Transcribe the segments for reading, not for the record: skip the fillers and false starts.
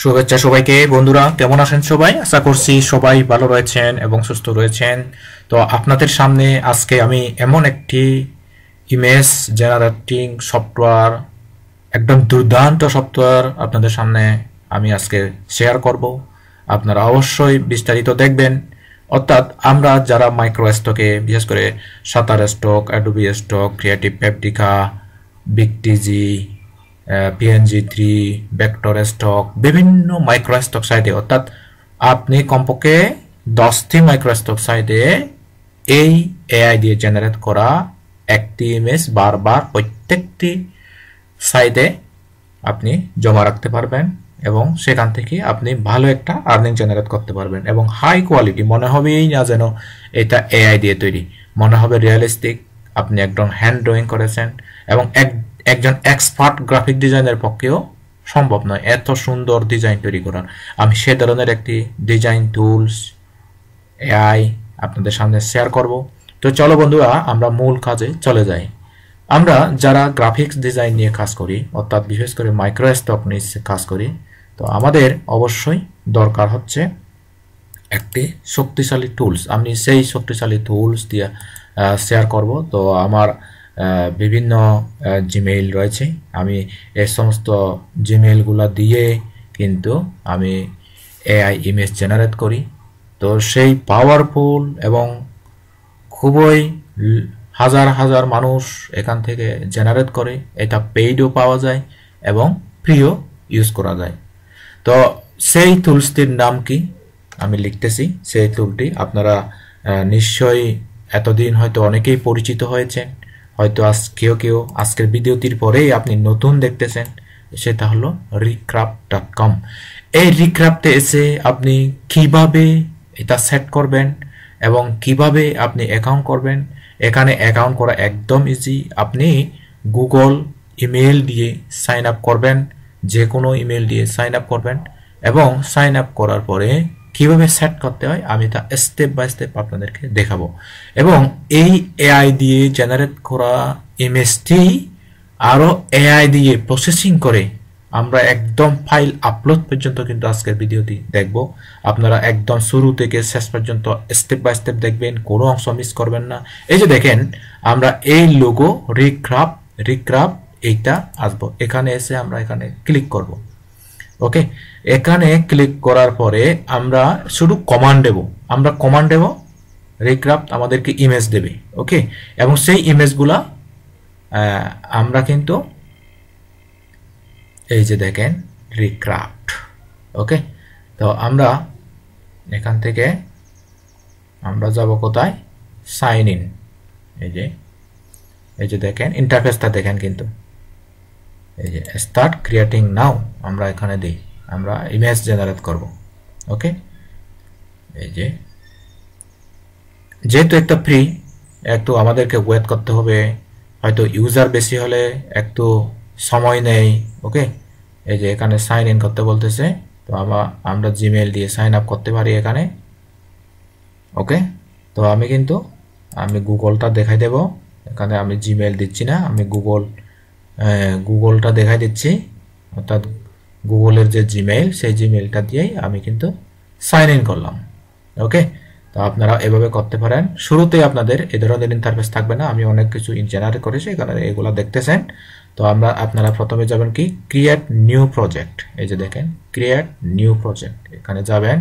শুভেচ্ছা সবাইকে বন্ধুরা, কেমন আছেন সবাই? আশা করছি সবাই ভালো রয়েছেন এবং সুস্থ রয়েছেন। তো আপনাদের সামনে আজকে আমি এমন একটি ইমেজ জেনারেটিং সফটওয়্যার, একদম দুর্দান্ত সফটওয়্যার আপনাদের সামনে আমি আজকে শেয়ার করব। আপনারা অবশ্যই বিস্তারিত দেখবেন। অর্থাৎ আমরা যারা মাইক্রো স্টকে, বিশেষ করে Shutterstock, Adobe Stock, Creative Fabrica, বিগটিজি, PNG3, ভেক্টর স্টক, বিভিন্ন মাইক্রো স্টক সাইটে, অর্থাৎ আপনি কমপক্ষে 10টি মাইক্রো স্টক সাইটে এই এআই দিয়ে জেনারেট করা একটি ইমেজ বারবার প্রত্যেকটি সাইটে আপনি জমা রাখতে পারবেন এবং সেখান থেকে আপনি ভালো একটা আর্নিং জেনারেট করতে পারবেন এবং হাই কোয়ালিটি, মনে হবেই না যেন এটা এআই দিয়ে তৈরি, মনে হবে রিয়েলিস্টিক, আপনি একদম হ্যান্ড ড্রয়িং করেছেন। এবং একজন এক্সপার্ট গ্রাফিক ডিজাইনের পক্ষেও সম্ভব নয় এত সুন্দর ডিজাইন তৈরি করার। আমি সে ধরনের একটি ডিজাইন টুলস এআই আপনাদের সামনে শেয়ার করব। তো চলো বন্ধুরা, আমরা মূল কাজে চলে যাই। আমরা যারা গ্রাফিক্স ডিজাইন নিয়ে কাজ করি, অর্থাৎ বিশেষ করে মাইক্রো স্টক নিয়ে কাজ করি, তো আমাদের অবশ্যই দরকার হচ্ছে একটি শক্তিশালী টুলস। আমি সেই শক্তিশালী টুলস দিয়ে শেয়ার করব। তো আমার বিভিন্ন জিমেইল রয়েছে, আমি এই সমস্ত জিমেইলগুলো দিয়ে কিন্তু আমি এআই ইমেজ জেনারেট করি। তো সেই পাওয়ারফুল এবং খুবই হাজার হাজার মানুষ এখান থেকে জেনারেট করে, এটা পেইডও পাওয়া যায় এবং ফ্রিও ইউজ করা যায়। তো সেই টুলসটির নাম কি আমি লিখতেছি। সেই টুলটি আপনারা নিশ্চয়ই এতদিন হয়তো অনেকেই পরিচিত হয়েছেন, হয়তো কেউ আজকের ভিডিওটির পরেই আপনি নতুন দেখতেছেন। সেটা হলো recraft.com। এই রিক্রাফটে এসে আপনি কিভাবে এটা সেট করবেন এবং কিভাবে আপনি অ্যাকাউন্ট করবেন। এখানে অ্যাকাউন্ট করা একদম ইজি। আপনি গুগল ইমেল দিয়ে সাইন আপ করবেন, যে কোনো ইমেল দিয়ে সাইন আপ করবেন এবং সাইন আপ করার পরে কিভাবে সেট করতে হয় আমি তা স্টেপ বাই স্টেপ আপনাদেরকে দেখাবো। এবং এই এআই দিয়ে জেনারেট করা ইমেজটি আরো এআই দিয়ে প্রসেসিং করে আমরা একদম ফাইল আপলোড পর্যন্ত কিন্তু আজকের ভিডিওটি দেখব। আপনারা একদম শুরু থেকে শেষ পর্যন্ত স্টেপ বাই স্টেপ দেখবেন, কোনো অংশ মিস করবেন না। এই যে দেখেন, আমরা এই লোগো রিক্রাফট এইটা আসবো, এখানে এসে আমরা এখানে ক্লিক করব। ওকে, এখানে ক্লিক করার পরে আমরা শুধু কমান্ড দেব, রিক্রাফট আমাদেরকে ইমেজ দেবে। ওকে, এবং সেই ইমেজগুলা আমরা কিন্তু এই যে দেখেন রিক্রাফট। ওকে, তো আমরা এখান থেকে আমরা যাব কোথায়, সাইন ইন। এই যে দেখেন ইন্টারফেসটা দেখেন, কিন্তু এই যে স্টার্ট ক্রিয়েটিং নাও আমরা এখানে দিই, আমরা ইমেজ জেনারেট করব। ওকে, এই যে যেহেতু একটা ফ্রি, একটু আমাদেরকে ওয়েট করতে হবে, হয়তো ইউজার বেশি হলে একটু সময় নেই। ওকে, এই যে এখানে সাইন ইন করতে বলতেছে, তো আমরা জিমেইল দিয়ে সাইন আপ করতে পারি এখানে। ওকে, তো আমি গুগলটা দেখাই দেব। এখানে আমি জিমেইল দিচ্ছি না, আমি গুগলটা দেখাই দিচ্ছি, অর্থাৎ গুগলের যে জিমেইল, সেই জিমেইলটা দিয়েই আমি কিন্তু সাইন ইন করলাম। ওকে, তো আপনারা এভাবে করতে পারেন। শুরুতে আপনাদের এই ধরনের ইন্টারফেস থাকবে না, আমি অনেক কিছু জেনারেট করেছি, এখানে এগুলা দেখতেছেন। তো আপনারা প্রথমে যাবেন কি, ক্রিয়েট নিউ প্রজেক্ট। এই যে দেখেন ক্রিয়েট নিউ প্রজেক্ট, এখানে যাবেন।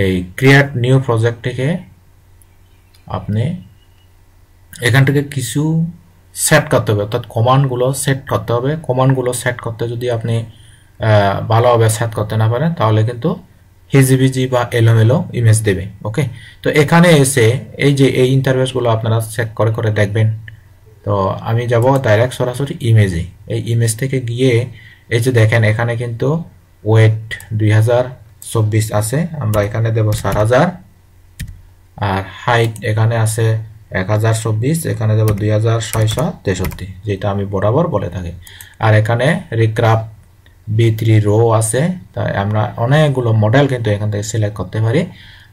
এই ক্রিয়েট নিউ প্রজেক্ট থেকে আপনি এখান থেকে কিছু সেট করতে হবে, অর্থাৎ কমান্ডগুলো সেট করতে হবে। কমান্ডগুলো সেট করতে যদি আপনি ভালোভাবে সেট করতে না পারেন, তাহলে কিন্তু হিজিবিজি বা এলোমেলো ইমেজ দেবে। ওকে, তো এখানে এসে এই যে এই ইন্টারফেসগুলো আপনারা চেক করে করে দেখবেন। তো আমি যাব ডাইরেক্ট সরাসরি ইমেজে। এই ইমেজ থেকে গিয়ে এই যে দেখেন এখানে কিন্তু ওয়েট 2024 আছে, আমরা এখানে দেব 4000, আর হাইট এখানে আছে 1024, এখানে দেব 2663, যেটা আমি বরাবর বলে থাকি। আর এখানে রিক্রাফট B3 রো আছে, তাই আমরা অনেকগুলো মডেল কিন্তু এখান থেকে সিলেক্ট করতে পারি।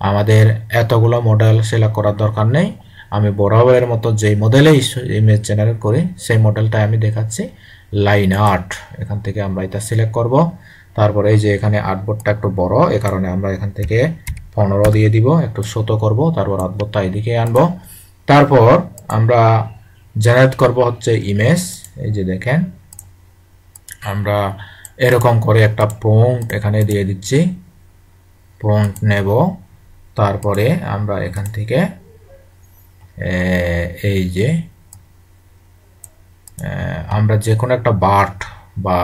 আমাদের এতগুলো মডেল সিলেক্ট করার দরকার নেই, আমি বরাবরের মতো যেই মডেলে ইমেজ জেনারেট করি সেই মডেলটা আমি দেখাচ্ছি, লাইন আর্ট। এখান থেকে আমরা এটা সিলেক্ট করব। তারপরে এই যে এখানে আর্টবোর্ডটা একটু বড়, এই কারণে আমরা এখান থেকে 15 দিয়ে দিব, একটু ছোট করব, তারপর আর্টবোর্ডটা এদিকে আনবো। তারপর আমরা জেনারেট করব হচ্ছে ইমেজ। এই যে দেখেন আমরা এরকম করে একটা প্রম্পট এখানে দিয়ে দিচ্ছি, প্রম্পট নেব। তারপরে আমরা এখান থেকে এই যে আমরা যে কোনো একটা বার্ড বা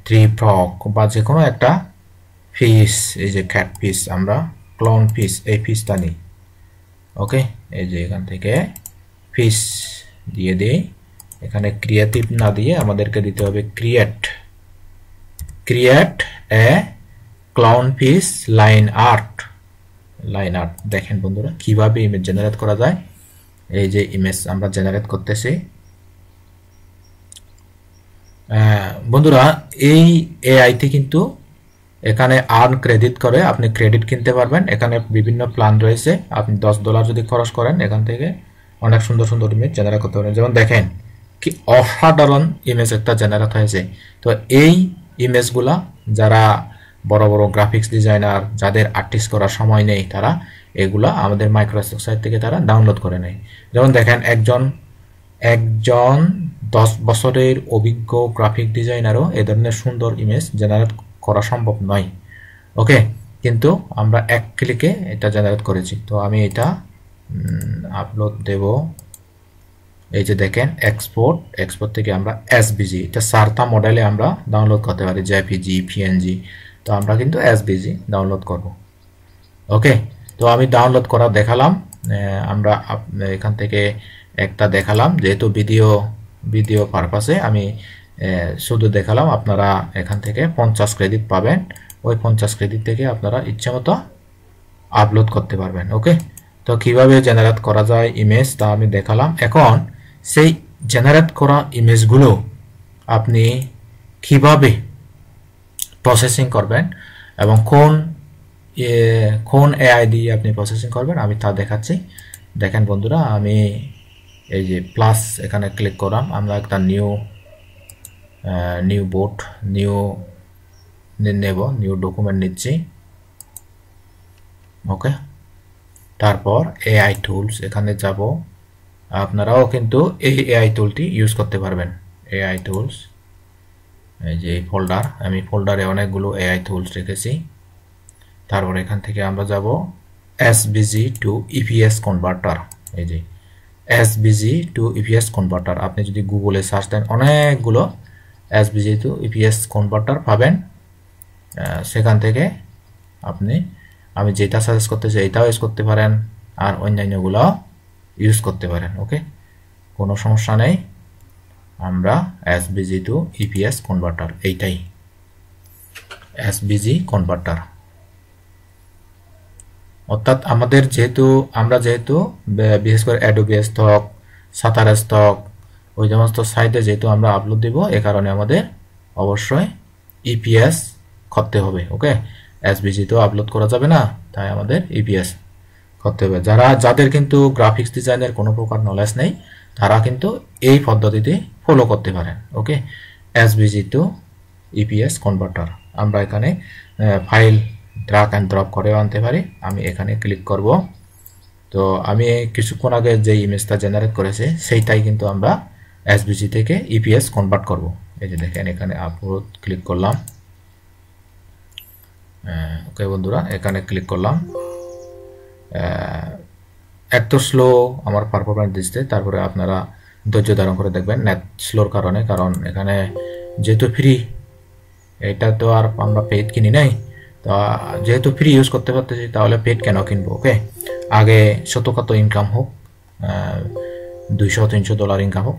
ট্রি ফ্রগ বা যে কোনো একটা ফিশ, এই যে ক্যাট ফিশ, আমরা ক্লাউন ফিশ, এই ফিশটা নিই। ওকে, এই যে এখান থেকে ফিশ দিয়ে দিই। এখানে ক্রিয়েটিভ না দিয়ে আমাদেরকে দিতে হবে create a clown fish line art. দেখেন বন্ধুরা কিভাবে ইমেজ জেনারেট করা যায়। এই যে ইমেজ আমরা জেনারেট করতেছি। বন্ধুরা এই এআইতে কিন্তু এখানে আর্ন ক্রেডিট করে আপনি ক্রেডিট কিনতে পারবেন। এখানে বিভিন্ন প্ল্যান রয়েছে, আপনি $10 যদি খরচ করেন এখান থেকে অনেক সুন্দর সুন্দর ইমেজ জেনারেট করতে পারেন। যেমন দেখেন কি অসাধারণ ইমেজ একটা জেনারেট হয়েছে। তো এই ইমেজগুলা যারা বড় বড় গ্রাফিক্স ডিজাইনার, যাদের আর্টিস্ট করার সময় নেই, তারা এগুলা আমাদের মাইক্রোসফট সাইট থেকে তারা ডাউনলোড করে নেয়। যেমন দেখেন একজন 10 বছরের অভিজ্ঞ গ্রাফিক ডিজাইনারও এ ধরনের সুন্দর ইমেজ জেনারেট করা সম্ভব নয়। ওকে, কিন্তু আমরা এক ক্লিকে এটা জেনারেট করেছি। তো আমি এটা আপলোড দেব। এই যে দেখেন এক্সপোর্ট থেকে আমরা এসভিজি, এটা সারতা মডেলে আমরা ডাউনলোড করতে পারি, জেপিজি, পিএনজি। তো আমরা কিন্তু এসভিজি ডাউনলোড করব। ওকে, তো আমি ডাউনলোড করা দেখালাম। আমরা এখান থেকে একটা দেখালাম, যেহেতু ভিডিও পারপাসে আমি শুধু দেখালাম। আপনারা এখান থেকে 50 ক্রেডিট পাবেন। ওই 50 ক্রেডিট থেকে আপনারা ইচ্ছে মতো আপলোড করতে পারবেন। ওকে, তো কিভাবে জেনারেট করা যায় ইমেজ তা আমি দেখালাম। এখন সেই জেনারেট করা ইমেজগুলো আপনি কিভাবে প্রসেসিং করবেন এবং কোন এআই দিয়ে আপনি প্রসেসিং করবেন আমি তা দেখাচ্ছি। দেখেন বন্ধুরা, আমি এই যে প্লাস এখানে ক্লিক করলাম, আমরা একটা নিউ বোর্ড নিউ ডকুমেন্ট নিচ্ছি। ওকে, তারপর এআই টুলস এখানে যাব। আপনারাও কিন্তু এই এআই টুলটি ইউজ করতে পারবেন। এআই টুলস, এই যে ফোল্ডার, আমি ফোল্ডারে অনেকগুলো এআই টুলস রেখেছি। তারপর এখান থেকে আমরা যাব এসভিজি টু ইপিএস কনভার্টার। এই যে এসভিজি টু ইপিএস কনভার্টার, আপনি যদি গুগলে সার্চ দেন অনেকগুলো এসভিজি টু ইপিএস কনভার্টার পাবেন। সেখান থেকে আমি যেটা সাজেস্ট করতেছি এটাও ইউজ করতে পারেন, আর অন্যান্যগুলো ইউজ করতে পারেন। ওকে, কোনো সমস্যা নেই। আমরা এসভিজি টু ইপিএস কনভার্টার, এইটাই এসভিজি কনভার্টার। অর্থাৎ আমরা যেহেতু বিশেষ করে অ্যাডোবি স্টক, সাতার স্টক, ওই সমস্ত সাইটে যেহেতু আমরা আপলোড দিব, এ কারণে আমাদের অবশ্যই ইপিএস করতে হবে। ওকে, এসভিজি তো আপলোড করা যাবে না, তাই আমাদের ইপিএস করতে হবে। যাদের কিন্তু গ্রাফিক্স ডিজাইনের কোনো প্রকার নলেজ নেই, তারা কিন্তু এই পদ্ধতিতে ফলো করতে পারেন। ওকে, এসভিজি টু ইপিএস কনভার্টার আমরা এখানে ফাইল ড্রাগ অ্যান্ড ড্রপ করে আনতে পারি। আমি এখানে ক্লিক করব। তো আমি কিছুক্ষণ আগে যে ইমেজটা জেনারেট করেছে সেইটাই কিন্তু আমরা এসভিজি থেকে ইপিএস কনভার্ট করব। এই যে দেখেন এখানে আপলোড ক্লিক করলাম। ওকে বন্ধুরা, এখানে ক্লিক করলাম। একটু স্লো আমার পারফরমেন্স দিচ্ছে, তারপরে আপনারা ধৈর্য ধারণ করে দেখবেন নেট স্লোর কারণে, কারণ এখানে যেহেতু ফ্রি, এটা তো আর আমরা পেড কিনি নাই, তো যেহেতু ফ্রি ইউজ করতে পারতেছি তাহলে পেড কেন কিনবো। ওকে, আগে ছোটোখাটো ইনকাম হোক, $200-300 ইনকাম হোক,